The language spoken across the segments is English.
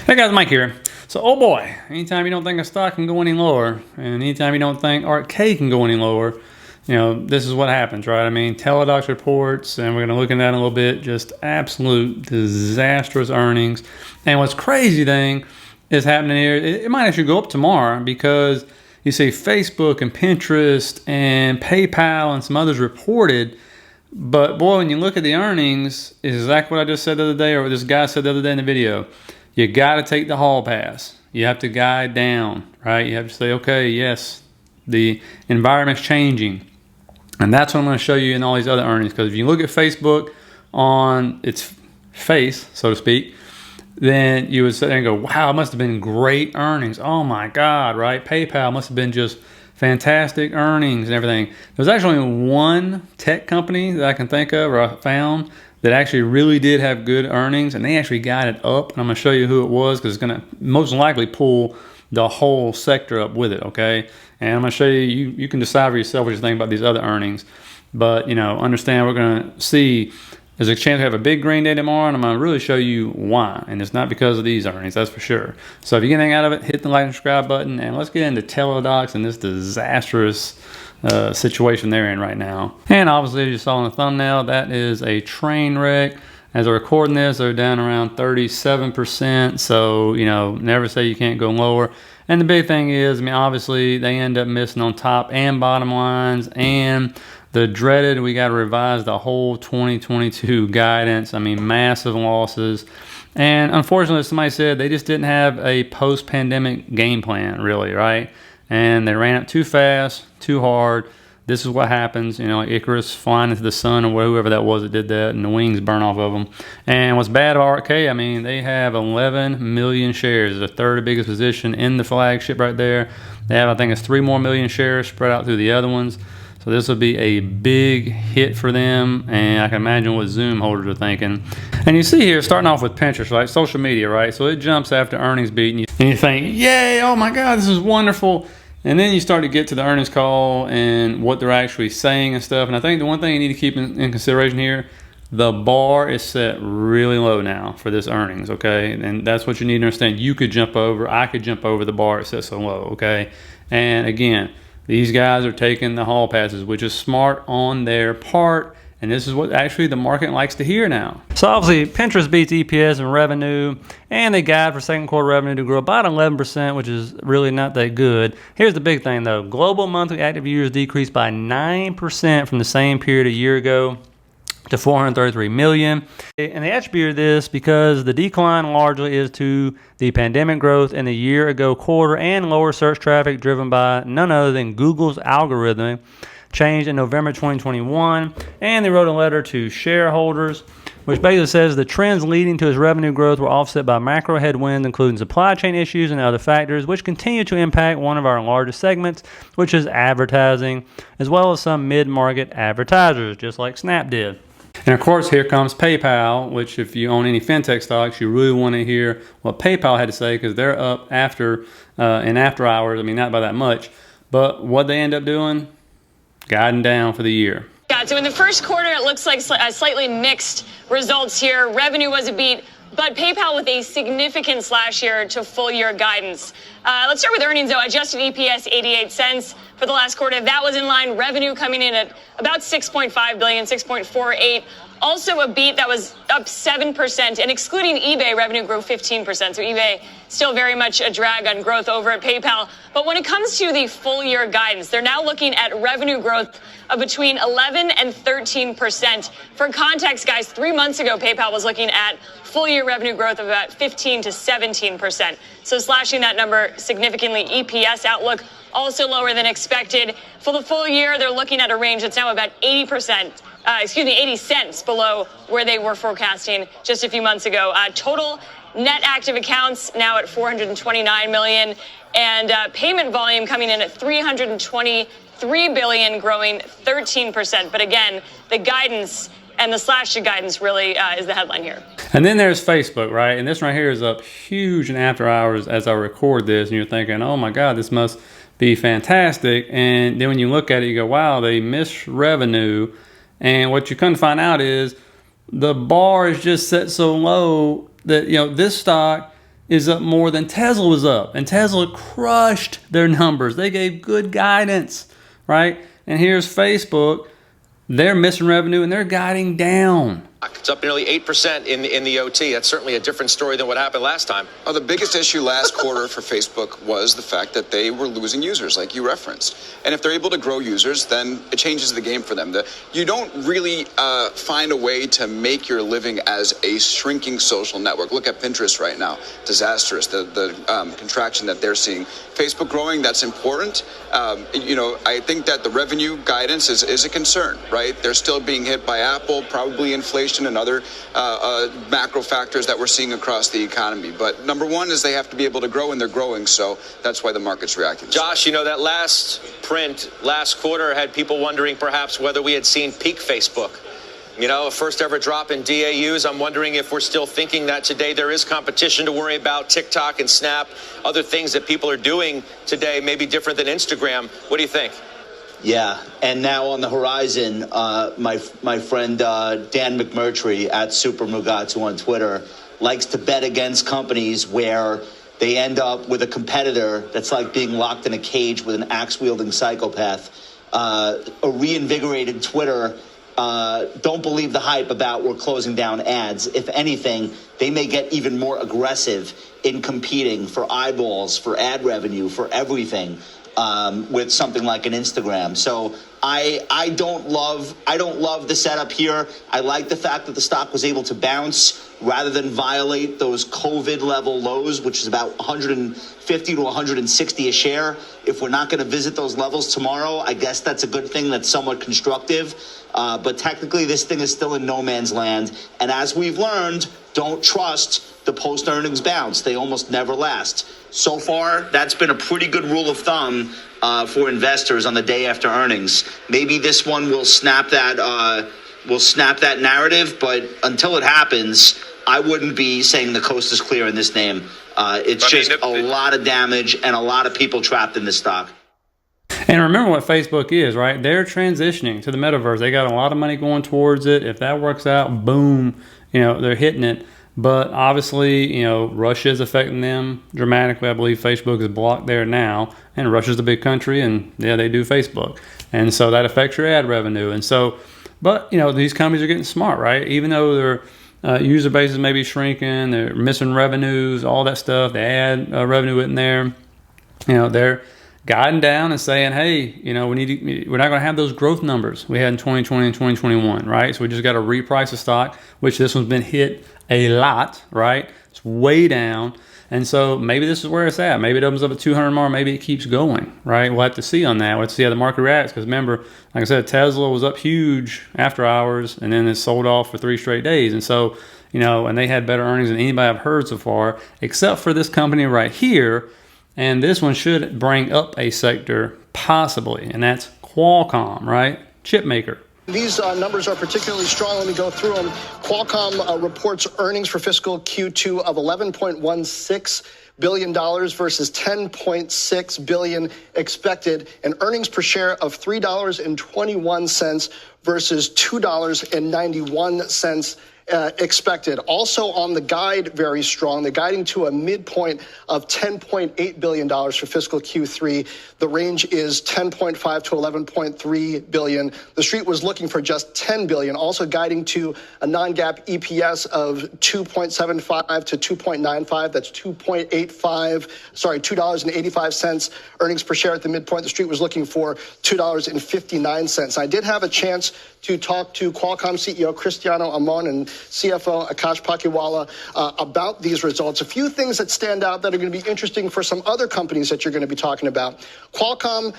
Hey guys, Mike here. So, oh boy, anytime you don't think a stock can go any lower, and anytime you don't think Ark can go any lower, you know, this is what happens, right? I mean, Teladoc reports, and we're going to look at that in a little bit, just absolute disastrous earnings. And what's crazy thing is happening here, it might actually go up tomorrow because you see Facebook and Pinterest and PayPal and some others reported. But boy, when you look at the earnings, it's exactly what I just said the other day, or what this guy said the other day in the video. You got to take the hall pass. You have to guide down, right? You have to say, okay, yes, the environment's changing. And that's what I'm going to show you in all these other earnings. Because if you look at Facebook on its face, so to speak, then you would sit there and go, wow, it must have been great earnings. Oh my God, right? PayPal must have been just fantastic earnings and everything. There's actually only one tech company that I can think of, or I found, that actually really did have good earnings, and they actually got it up. And I'm going to show you who it was, because it's going to most likely pull the whole sector up with it, okay? And I'm going to show you, you can decide for yourself what you think about these other earnings. But, you know, understand we're going to see there's a chance to have a big green day tomorrow, and I'm going to really show you why. And it's not because of these earnings, that's for sure. So if you get anything out of it, hit the like and subscribe button, and let's get into Teladoc and this disastrous situation they're in right now. And obviously, as you saw in the thumbnail, that is a train wreck. As I'm recording this, they're down around 37%. So, you know, never say you can't go lower. And the big thing is, I mean, obviously, they end up missing on top and bottom lines, and the dreaded, we got to revise the whole 2022 guidance. I mean, massive losses. And unfortunately, somebody said they just didn't have a post-pandemic game plan, really, right? And they ran up too fast, too hard. This is what happens, you know, like Icarus flying into the sun, or whoever that was that did that, and the wings burn off of them. And what's bad about Ark, I mean, they have 11 million shares. It's the third biggest position in the flagship right there. They have, I think it's 3 more million shares spread out through the other ones. So this will be a big hit for them, and I can imagine what Zoom holders are thinking. And you see here, starting off with Pinterest, right? Social media, right? So it jumps after earnings beat, and you think, yay, oh my God, this is wonderful. And then you start to get to the earnings call and what they're actually saying and stuff. And I think the one thing you need to keep in consideration here, the bar is set really low now for this earnings, okay? And that's what you need to understand. You could jump over, I could jump over the bar, it's set so low, okay? And again, these guys are taking the hall passes, which is smart on their part. And this is what actually the market likes to hear now. So obviously, Pinterest beats EPS and revenue, and they guide for second quarter revenue to grow about 11%, which is really not that good. Here's the big thing though. Global monthly active users decreased by 9% from the same period a year ago to 433 million. And they attributed this because the decline largely is to the pandemic growth in the year ago quarter and lower search traffic driven by none other than Google's algorithm changed in November 2021. And they wrote a letter to shareholders, which basically says the trends leading to its revenue growth were offset by macro headwinds, including supply chain issues and other factors, which continue to impact one of our largest segments, which is advertising, as well as some mid-market advertisers, just like Snap did. And of course, here comes PayPal, which if you own any fintech stocks, you really want to hear what PayPal had to say, because they're up after in after hours. I mean, not by that much, but what they end up doing, guiding down for the year. Yeah, so in the first quarter, it looks like slightly mixed results here. Revenue was a beat, but PayPal with a significant slash here to full year guidance. Let's start with earnings though. Adjusted EPS 88 cents for the last quarter. That was in line. Revenue coming in at about 6.5 billion, 6.48. Also a beat that was up 7%, and excluding eBay, revenue grew 15%. So eBay still very much a drag on growth over at PayPal. But when it comes to the full year guidance, they're now looking at revenue growth of between 11 and 13%. For context, guys, 3 months ago, PayPal was looking at full year revenue growth of about 15 to 17%. So slashing that number significantly. EPS outlook also lower than expected. For the full year, they're looking at a range that's now about 80 cents below where they were forecasting just a few months ago. Total net active accounts now at 429 million, and payment volume coming in at 323 billion, growing 13%. But again, the guidance and the slash to guidance really is the headline here. And then there's Facebook, right? And this right here is up huge in after hours as I record this, and you're thinking, oh my God, this must be fantastic. And then when you look at it, you go, wow, they missed revenue. And what you couldn't find out is the bar is just set so low that, you know, this stock is up more than Tesla was up. And Tesla crushed their numbers. They gave good guidance, right? And here's Facebook. They're missing revenue and they're guiding down. It's up nearly 8% in the OT. That's certainly a different story than what happened last time. The biggest issue last quarter for Facebook was the fact that they were losing users, like you referenced. And if they're able to grow users, then it changes the game for them. You don't really find a way to make your living as a shrinking social network. Look at Pinterest right now. Disastrous, the contraction that they're seeing. Facebook growing, that's important. I think that the revenue guidance is a concern, right? They're still being hit by Apple, probably inflation and other macro factors that we're seeing across the economy. But number one is they have to be able to grow, and they're growing. So that's why the market's reacting. Josh, that last print last quarter had people wondering perhaps whether we had seen peak Facebook. A first ever drop in DAUs. I'm wondering if we're still thinking that today there is competition to worry about. TikTok and Snap, other things that people are doing today may be different than Instagram. What do you think? Yeah, and now on the horizon, my friend Dan McMurtry at Super Mugatu on Twitter likes to bet against companies where they end up with a competitor that's like being locked in a cage with an axe-wielding psychopath. A reinvigorated Twitter, don't believe the hype about we're closing down ads. If anything, they may get even more aggressive in competing for eyeballs, for ad revenue, for everything. With something like an Instagram. So I don't love the setup here. I like the fact that the stock was able to bounce rather than violate those COVID level lows, which is about 150 to 160 a share. If we're not going to visit those levels tomorrow, I guess that's a good thing. That's somewhat constructive. But technically, this thing is still in no man's land. And as we've learned, don't trust the post-earnings bounce. They almost never last. So far, that's been a pretty good rule of thumb for investors on the day after earnings. Maybe this one will snap that narrative, but until it happens, I wouldn't be saying the coast is clear in this name. It's just a lot of damage and a lot of people trapped in this stock. And remember what Facebook is, right? They're transitioning to the metaverse. They got a lot of money going towards it. If that works out, boom, they're hitting it. But obviously, Russia is affecting them dramatically. I believe Facebook is blocked there now, and Russia's the big country, and yeah, they do Facebook. And so that affects your ad revenue. And so, but, these companies are getting smart, right? Even though their user bases may be shrinking, they're missing revenues, all that stuff, the ad revenue isn't there, they're guiding down and saying, hey, we're not going to have those growth numbers we had in 2020 and 2021, right? So we just got to reprice the stock, which this one's been hit a lot, right? It's way down. And so maybe this is where it's at. Maybe it opens up at 200 more. Maybe it keeps going, right? We'll have to see on that. We'll have to see how the market reacts. Because remember, like I said, Tesla was up huge after hours, and then it sold off for 3 straight days. And so, and they had better earnings than anybody I've heard so far, except for this company right here. And this one should bring up a sector possibly, and that's Qualcomm, right? Chip maker. These numbers are particularly strong. Let me go through them. Qualcomm reports earnings for fiscal Q2 of $11.16 billion versus $10.6 billion expected, and earnings per share of $3.21 versus $2.91 expected. Also on the guide, very strong. They're guiding to a midpoint of $10.8 billion for fiscal Q3. The range is $10.5 to $11.3 billion. The street was looking for just $10 billion, also guiding to a non-GAAP EPS of $2.75 to $2.95. That's $2.85. Earnings per share at the midpoint. The street was looking for $2.59. I did have a chance to talk to Qualcomm CEO Cristiano Amon and CFO Akash Pakiwala about these results. A few things that stand out that are going to be interesting for some other companies that you're going to be talking about. Qualcomm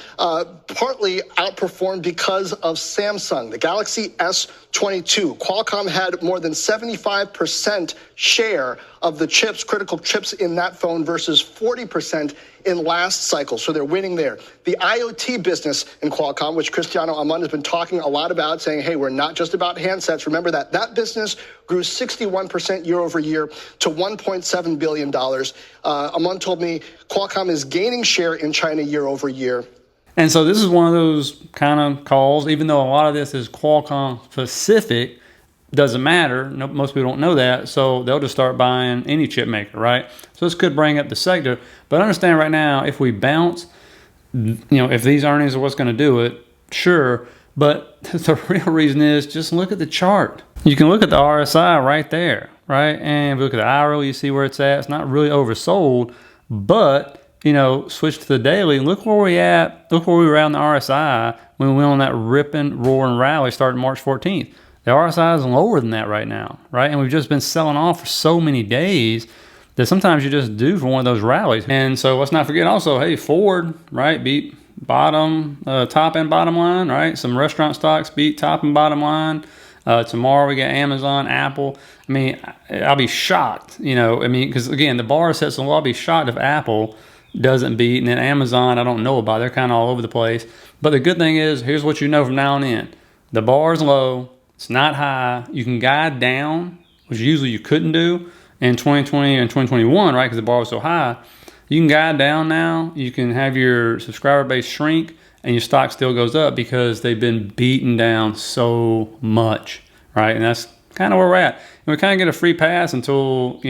partly outperformed because of Samsung, the Galaxy S22. Qualcomm had more than 75% share of the chips, critical chips in that phone versus 40% in last cycle. So they're winning there. The IoT business in Qualcomm, which Cristiano Amon has been talking a lot about, saying, hey, we're not just about handsets. Remember that business grew 61% year over year to $1.7 billion. Amon told me Qualcomm is gaining share in China year over year. And so this is one of those kind of calls, even though a lot of this is Qualcomm specific, doesn't matter. No, most people don't know that, so they'll just start buying any chip maker, right? So this could bring up the sector, but understand right now, if we bounce, if these earnings are what's going to do it, sure. But the real reason is just look at the chart. You can look at the RSI right there, right? And if you look at the hourly, you see where it's at. It's not really oversold, but switch to the daily. Look where we at. Look where we were at on the RSI when we went on that ripping, roaring rally starting March 14th. The RSI is lower than that right now, right? And we've just been selling off for so many days that sometimes you just do for one of those rallies. And so let's not forget also, hey, Ford, right, beat top and bottom line, right? Some restaurant stocks beat top and bottom line. Tomorrow we get Amazon, Apple. I mean, I'll be shocked, because again, the bar is set so low. I'll be shocked if Apple doesn't beat, and then Amazon, I don't know about. They're kind of all over the place. But the good thing is, here's what you know from now on in. The bar is low. It's not high. You can guide down, which usually you couldn't do in 2020 and 2021, right? Because the bar was so high. You can guide down now. You can have your subscriber base shrink and your stock still goes up because they've been beaten down so much, right? And that's kind of where we're at. And we kind of get a free pass until,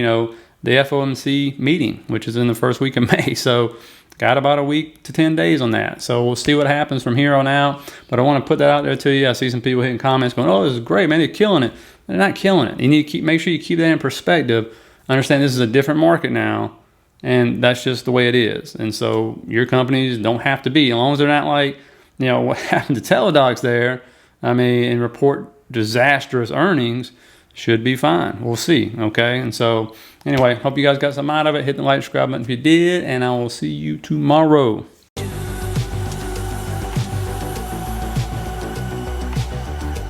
the FOMC meeting, which is in the first week of May. So got about a week to 10 days on that. So we'll see what happens from here on out. But I want to put that out there to you. I see some people hitting comments going, oh, this is great, man. They're killing it. They're not killing it. You need to make sure you keep that in perspective. Understand this is a different market now. And that's just the way it is. And so your companies don't have to be, as long as they're not like, what happened to Teledocs there, and report disastrous earnings, should be fine. We'll see, okay? And so, anyway, hope you guys got some out of it. Hit the like, subscribe button if you did, and I will see you tomorrow.